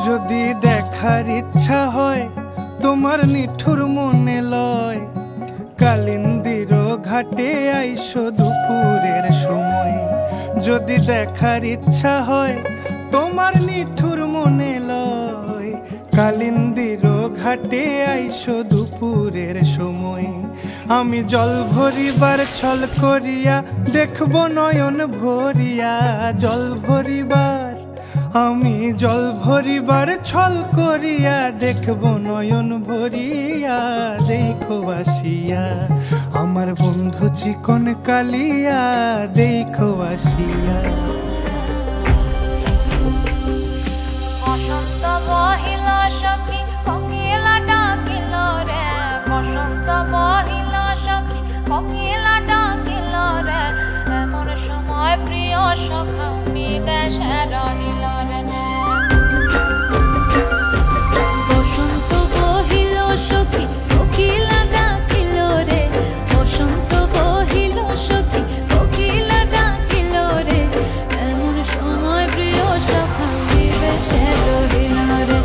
যদি দেখার ইচ্ছা হয় তোমার নিঠুর মনে লয়, কালিন্দির ঘাটে আইসো দুপুরের সময়। যদি দেখার ইচ্ছা হয় তোমার নিঠুর মনে লয়, কালিন্দির ঘাটে আইসো দুপুরের সময়। আমি জল ভরিবার ছল করিয়া দেখব নয়ন ভরিয়া, জল ভরিবার আমি জল ভরিবার ছল করিয়া দেখব নয়ন ভরিয়া। দেখো আসিয়া আমার বন্ধু চিকন কালিয়া, দেখো আসিয়া। বসন্ত বহিল সখী কোকিলা ডাকিল রে, বসন্ত বহিল সখী কোকিলা ডাকিল রে, এমন সময় প্রিয় সখা বিদেশে রহিল রে। বসন্ত বহিল সখী কোকিলা ডাকিল রে, বসন্ত বহিল সখী কোকিলা ডাকিল রে, এমন সময় প্রিয় সখা বিদেশে রহিল রে,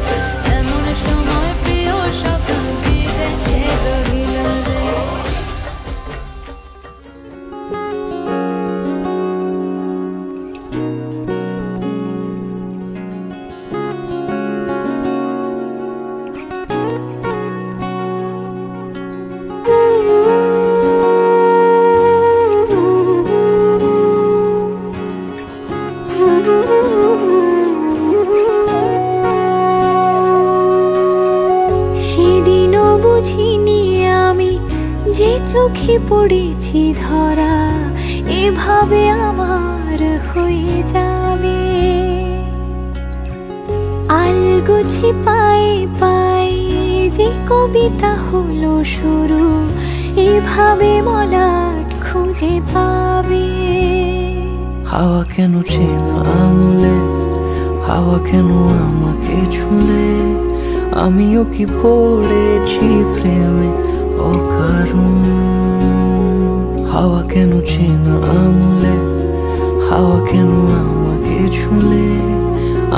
এমন সময় প্রিয় সখা বিদেশে রহিল রে। সেদিনও বুঝিনি আমি যে চোখে পড়েছি ধরা, এভাবে আমার হয়ে যাবে। আলগোছে পায়ে পায়ে যে কবিতা হলো শুরু, এভাবে মলাট খুঁজে পাবে। হাওয়া কেন চেনা আঙুলে, হাওয়া কেন আমাকে ছুলে, আমিও কি পড়েছি প্রেমে অকারণ। হাওয়া কেন চেনা আঙুলে, হাওয়া কেন আমাকে ছুলে,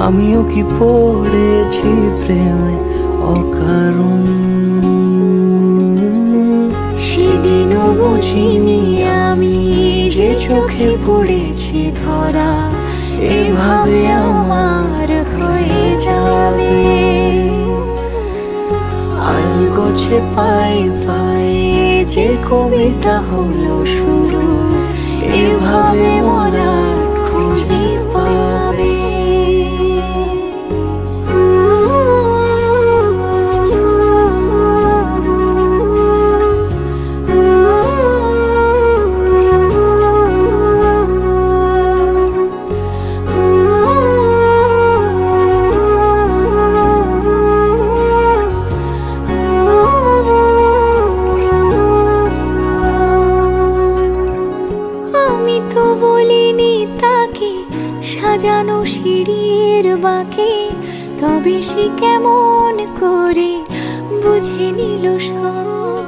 আমিও কি পড়েছি প্রেমে অকারণ। সেদিনও বুঝিনি আমি যে চোখে পড়েছি ধরা, এভাবে আমার হয়ে যাবে। আলগোছে পায়ে পায়ে যে কবিতা হলো শুরু, এভাবে মোরা খুঁজে পাবে। সাজানো সিঁড়ির বাঁকে, তবে সে কেমন করে বুঝে নিল সব।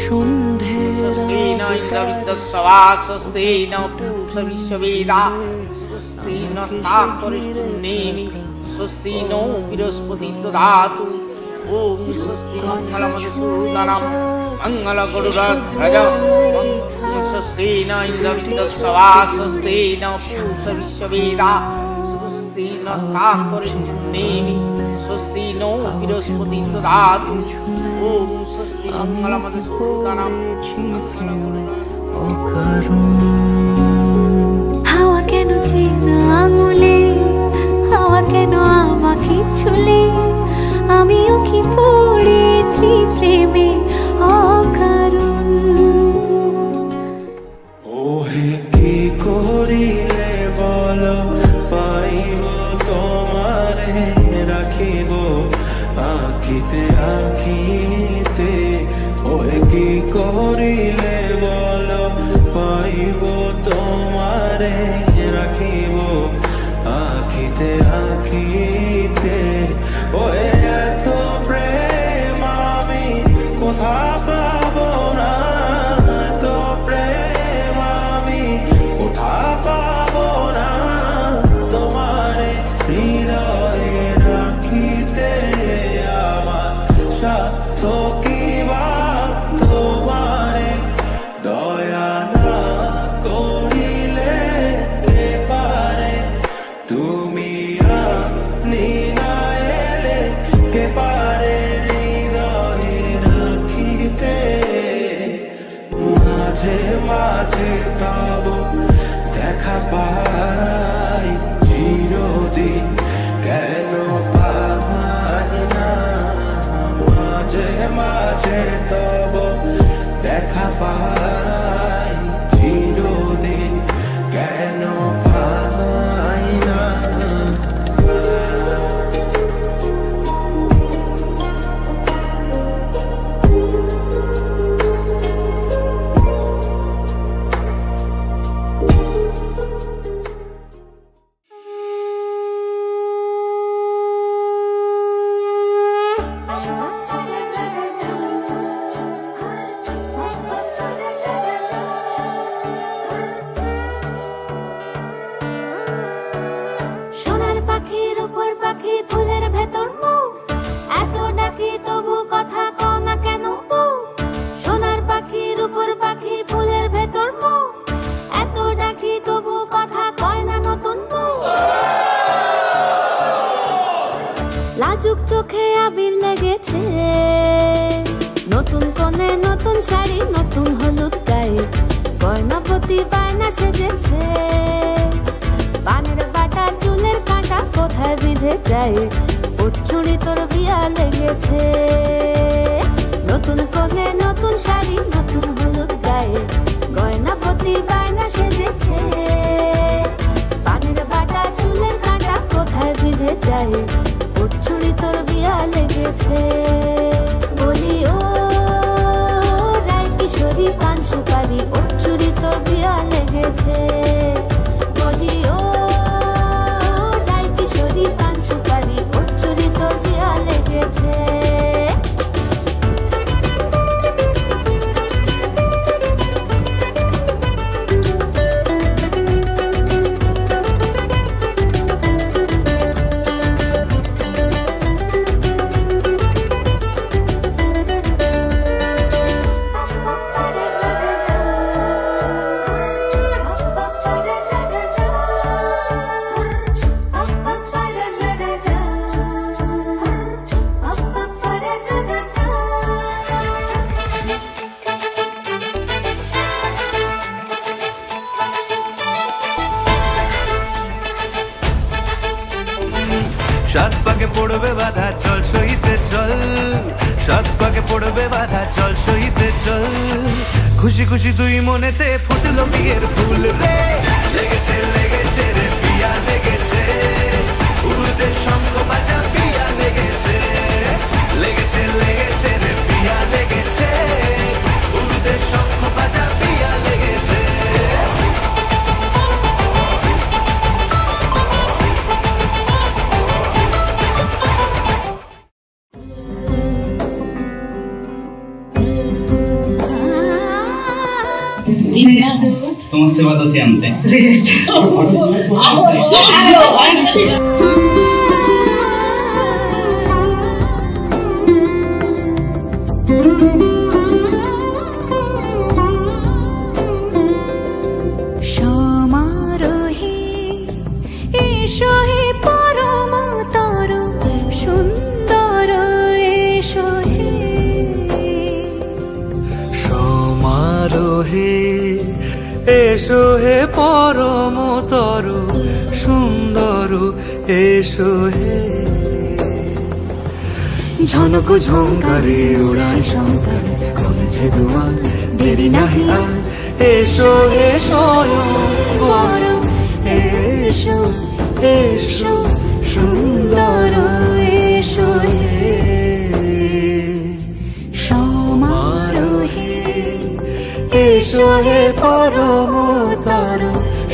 সন্ধের স্বস্তি নো বৃহস্পতি দদাতু। ওম স্বস্তি মঙ্গলমধুসূদনম মঙ্গলগরুড়ধ্বজম। স্বস্তি ন ইন্দ্রবিন্দস্সবা স্বস্তি ন পুরুষা বিশ্ববেদা স্বস্তি নস্তাৎপরিষ্ণেমি স্বস্তি নো বৃহস্পতি দদাতু। ওম স্বস্তি মঙ্গলমধুসূদনম অকারণ। হাওয়া কেন চেনা আঙুলে, হাওয়া কেন আমাকে ছুলে, আমিও কি পড়েছি প্রেমে অকারণ। ওহে কি করিলে বলো পাইব তোমারে, রাখিব আঁখিতে আঁখিতে। ওহে কি করিলে বলো পাইব তোমারে, রাখিব আঁখিতে আঁখিতে। ওহে এত প্রেম আমি কোথা পাবো না, এত প্রেম আমি কোথা পাবো না, তোমারে হৃদয়ে রাখ দেখা পাই চিরদিন কেন পাই না মাঝে মাঝে তব দেখা পাই চিরদিন কেন পাই না সোনার পাখির উপর পাখি ফুলের ভেতর মৌ এত ডাকি তবু কথা কও না কেন বউ সোনার পাখির উপর পাখি ফুলের ভেতর মৌ এত ডাকি তবু কথা কয় না নতুন বউ লাজুক চোখে আবির লেগেছে নতুন কোণে নতুন শাড়ি নতুন হলুদ গায়ে গয়নাপতি বায়না সেজেছে পানের বাটা চুলের কাঁটা কোথায় বিঁধে যায় উঠছুড়ি তোর বিয়া লেগেছে নতুন কোণে নতুন শাড়ি নতুন হলুদ গায়ে গয়নাপতি বায়না সেজেছে পানের বাটা চুলের কাঁটা কোথায় বিঁধে যায় উঠছুড়ি তোর বিয়া লেগেছে বলি ও রায় কিশোরী পান সুপারি উঠছুড়ি তোর বিয়া লেগেছে বলি ও রায় কিশোরী পান সুপারি উঠছুড়ি তোর বিয়া লেগেছে সাত পাকে পড়বে বাধা চল সইতে চল সাত পাকে পড়বে বাধা চল সইতে চল খুশি খুশি দুই মনেতে ফুটলো বিয়ের ফুল রে লেগেছে লেগেছে রে পিয়া লেগেছে উড়তে শঙ্খ বাজা পিয়া লেগেছে লেগেছে লেগেছে রে পিয়া লেগেছে উড়তে শঙ্খ বাজা পিয়া লেগেছে তোমার সেবা দাসী আনতে সমারোহে এসো হে পরম তর সুন্দর এসো হে সমারোহে এসো হে পরম তর সুন্দর এসো হে ঝনক ঝঙ্কারে উড়ায় শঙ্কর কমেছে দুয়ার দেরি নাহি আর এসো হে স্বয়ং বর এসো এসো সুন্দর এসো হে সমারোহে এসো হে পরম তর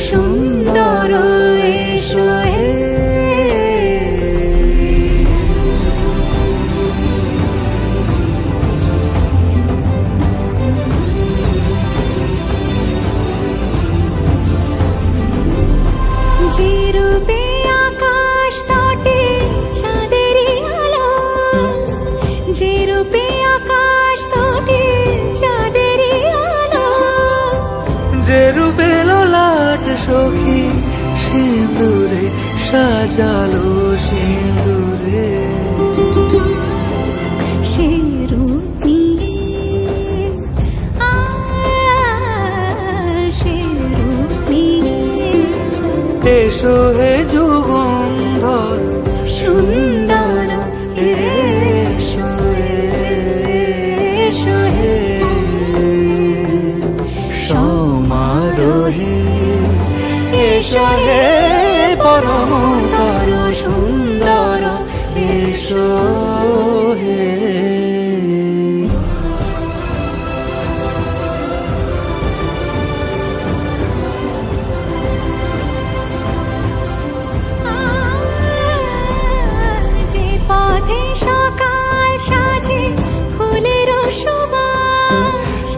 সুন্দর এসো হে যে রূপে আকাশ তটে চাঁদেরই আলো যে রূপে আকাশ তটে চাঁদেরই আলো যে রূপে ললাট সখী সিঁদুরে সাজালো সিঁদুরে সে রূপ নিয়ে সে রূপ নিয়ে এসো হে যুগন্ধর সুন্দর এসো এসো হে সমারোহে এসো হে পরমতর সুন্দর এসো হে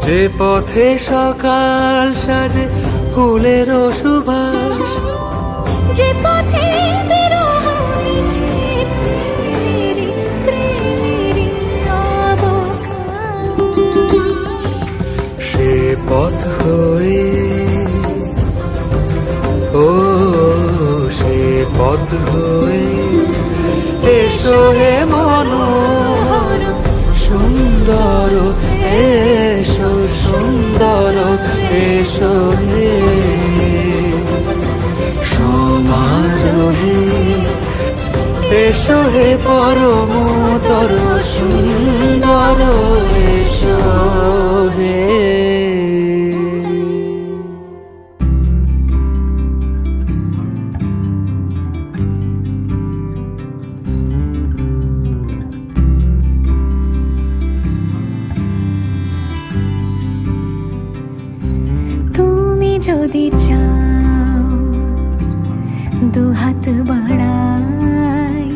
যে পথে সকাল সাজে ফুলের সুবাস যে পথে বিরহ মিছে প্রেমেরি প্রেমেরি অবকাশ সে পথ হয়ে ও সে পথ হয়ে এসো হে মনোহর সুন্দর এসো সুন্দর এসো হে সমারোহে এসো হে পরমতর সুন্দর এসো হে যদি চাও দুহাত বাড়াই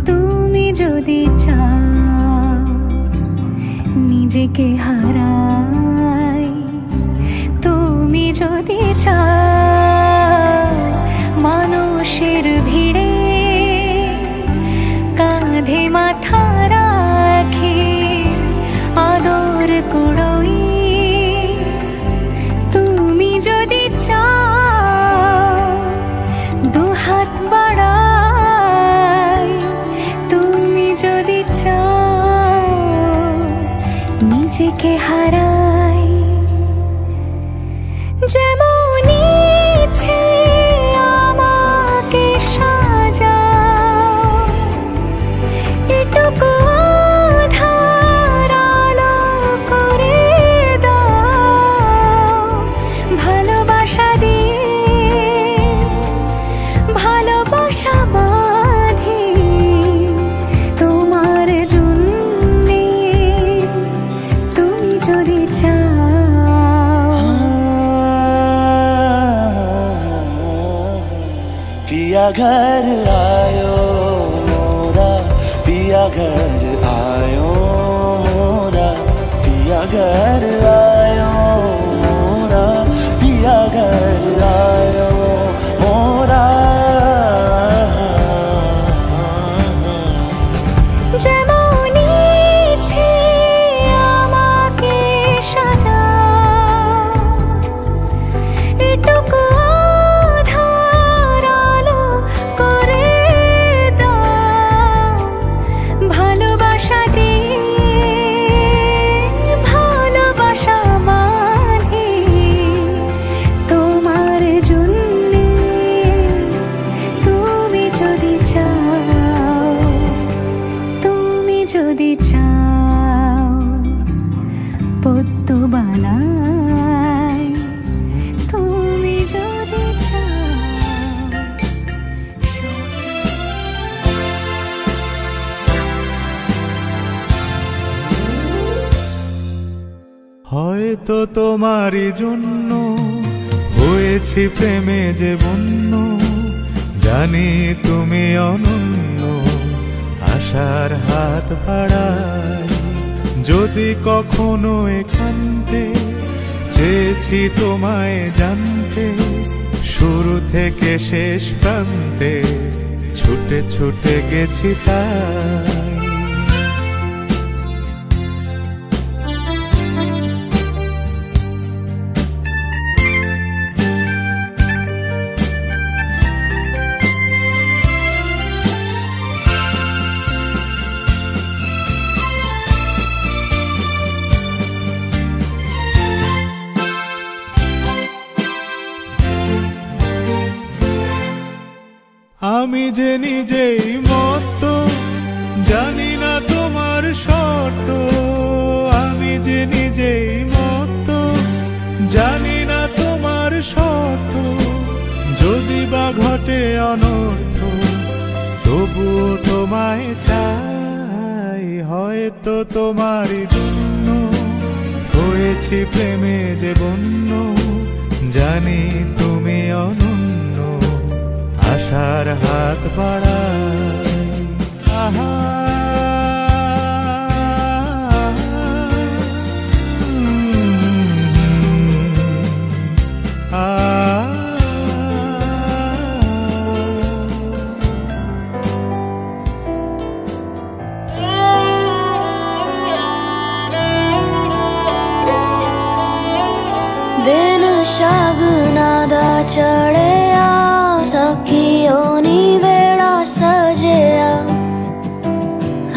তুমি যদি চাও নিজেকে হারাই তুমি যদি চাও মানুষের ভিড়ে কাঁধে মাথা রাখি আদর কুড়োই নিজেকে হারাই যেমন ইচ্ছে আমাকে সাজাও এটুকু আধার আলো করে দাও ভালোবাসা দিয়ে ভালোবাসা বাঁধি তোমার জন্যে তুমি যদি চাও पिया घर आयो मोरा पिया घर आयो मोरा पिया घर आयो मोरा पिया घर आयो मोरा যেমন ইচ্ছে আমাকে সাজাও এটুকু আধার আলো করে দাও ভালোবাসা দিয়ে ভালোবাসা বাঁধি তোমার জন্যে তুমি যদি চাও তুমি যদি চাও পদ্ম বানাই তুমি যদি চাও হয়তো তোমারই জন্য হয়েছি প্রেমে যে বন্য জানি তুমি অনন্য আশার হাত বাড়াই যদি কখনো একান্তে চেয়েছি তোমায় জানতে শুরু থেকে শেষ প্রান্তে ছুটে ছুটে গেছি তাই আমি যে নিজেই মত জানি না তোমার শর্ত, আমি যে নিজেই মত জানি না তোমার শর্ত। যদি বা ঘটে অনর্থ তবুও তোমায় চাই, হয়তো তোমারই জন্য হয়েছি প্রেমে যে বন্য। জানি তুমি অনন্য, আশার হাত বাড়াই। আহা दिन शगना दा चढ़िया सखियो नी वेड़ा सजिया।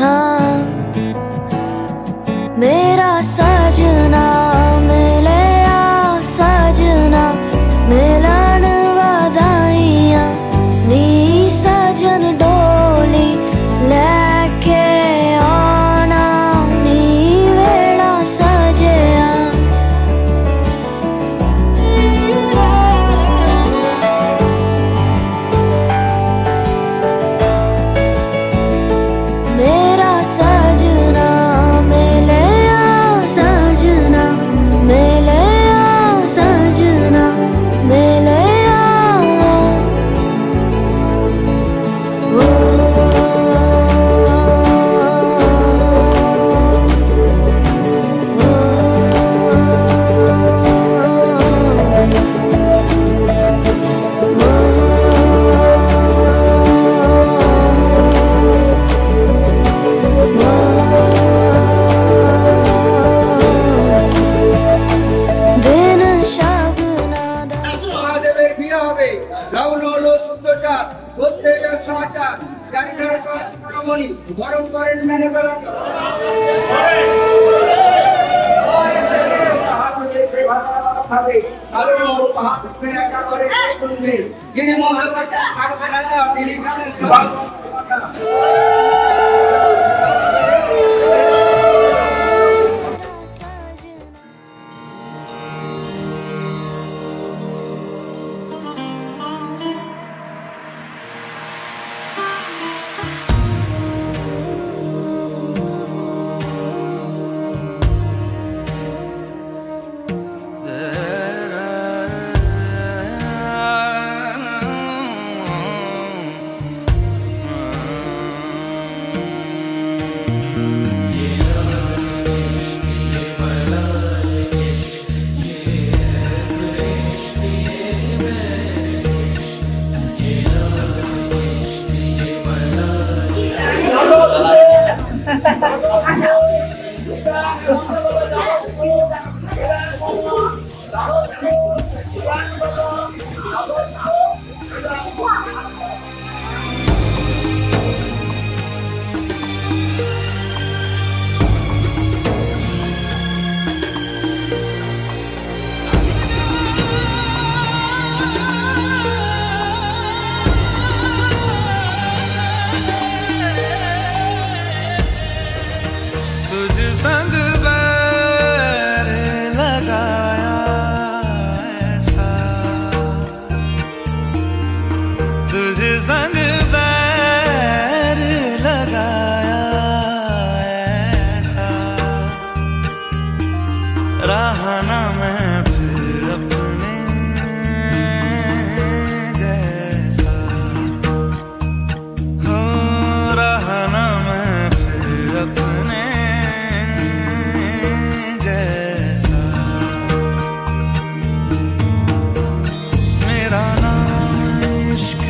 हाँ मेरा सजना मिलया, सजना मिलन वधाइया। नी सजन डोली लेके आना, नी वेड़ा सजिया। मेरा सजना मिलया, सजना मिलया, सजना मिलया। ओ दिन शगना दा মহাদেবের বিয়ে হবে। রাউল হলো শুদ্ধচার, প্রত্যেকের সমাচার জানি না রমণী গরম করেন মেনে বেলান। যিনি মহাকাশ থাকবে না তিনি तुझ संग बैर लगाया ऐसा, तुझ संग बैर लगाया ऐसा। रहा ना मैं फिर अपने जैसा, हो रहा ना मैं फिर अपने जैसा। मेरा नाम इश्क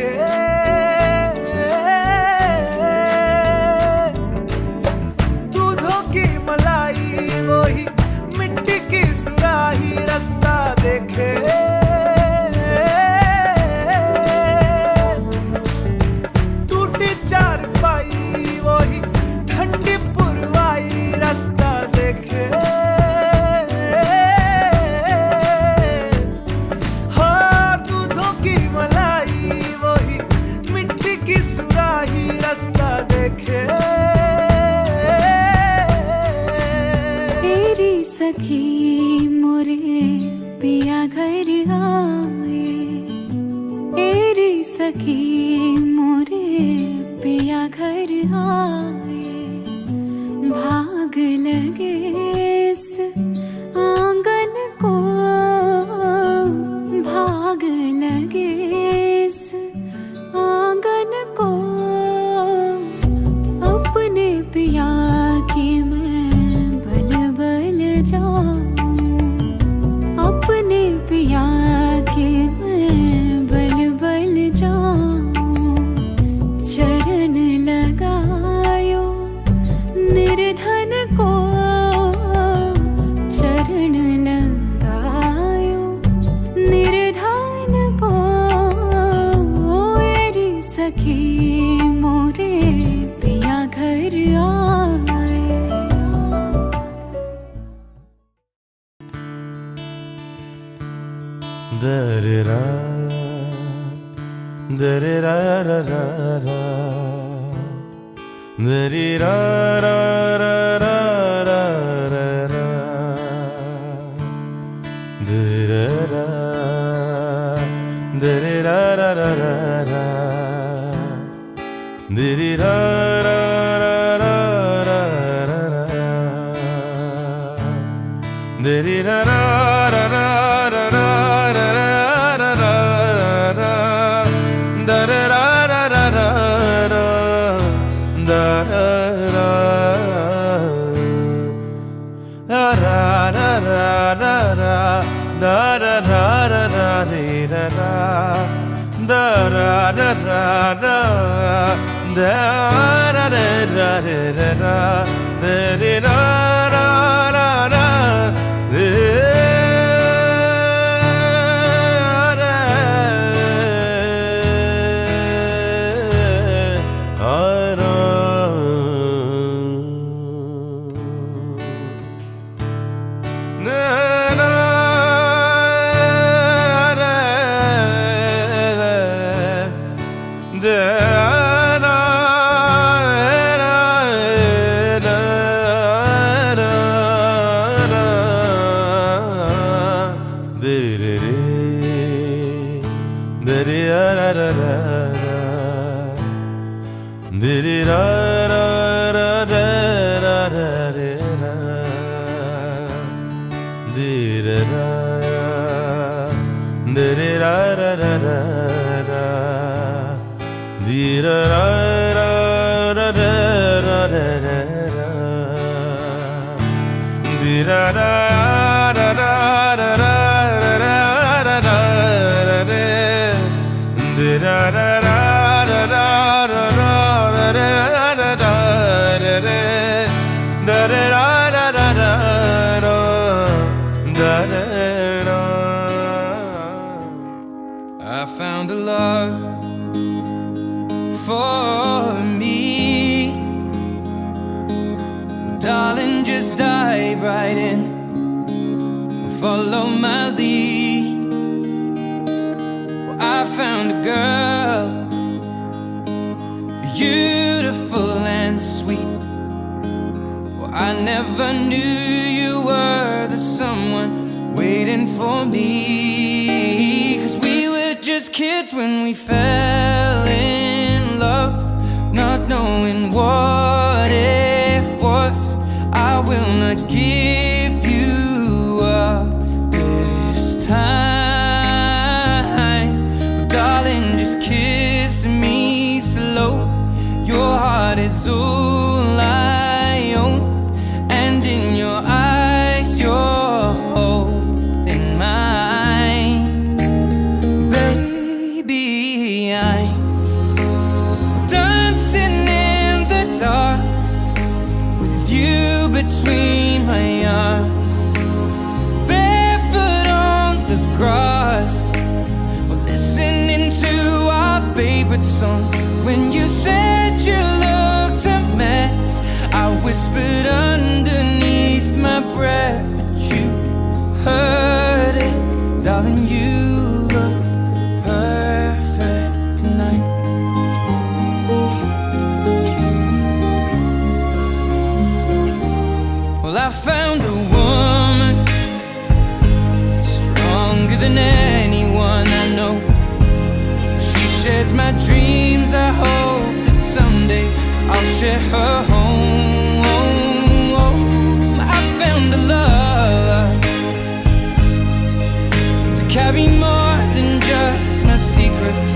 देखे। दूधों की मलाई वही मिट्टी की सुराही रास्ता देखे। टूटी चारपाई वही ठंडी पुरवाई रास्ता देखे। हाँ, दूधों की मलाई वही मिट्टी की सुराही रास्ता देखे। तेरी सखी मोरे पिया घर आए। तेरी सखी मोरे पिया घर आए। भाग लगे इस आंगन को, भाग लगे इस आंगन को। अपने पिया की मैं बल बल जाऊं। अपने पिया की मैं बल बल जाऊं। चरण लगायो निर्धन को, चरण लगायो निर्धन को। मेरी सखी मोरे पिया घर आए। दरेरा दरेरा रा रा रा दरेरा रा रा रा रा रा रा दरेरा दरेरा रा रा रा रा दरेरा रा रा रा रा रा रा दरेरा रा रा रा I found a love for me. Darling, just dive right in and follow my lead. Well, I found a girl, beautiful and sweet. Well, I never knew you were the someone waiting for me. 'Cause we were just kids when we fell in love, not knowing what it was. I will not give you up this time. Darling, just kiss me slow. Your heart is all I own, and in your eyes you're holding mine. Baby, I'm dancing in the dark with you between my arms, barefoot on the grass, listening to our favorite song. When you said you looked a mess, I whispered underneath my breath, but you heard it, darling. You look perfect tonight. Well, I found a woman stronger than anyone I know. She shares my dreams. I hope that someday I'll share her home. I found a love to carry more than just my secrets.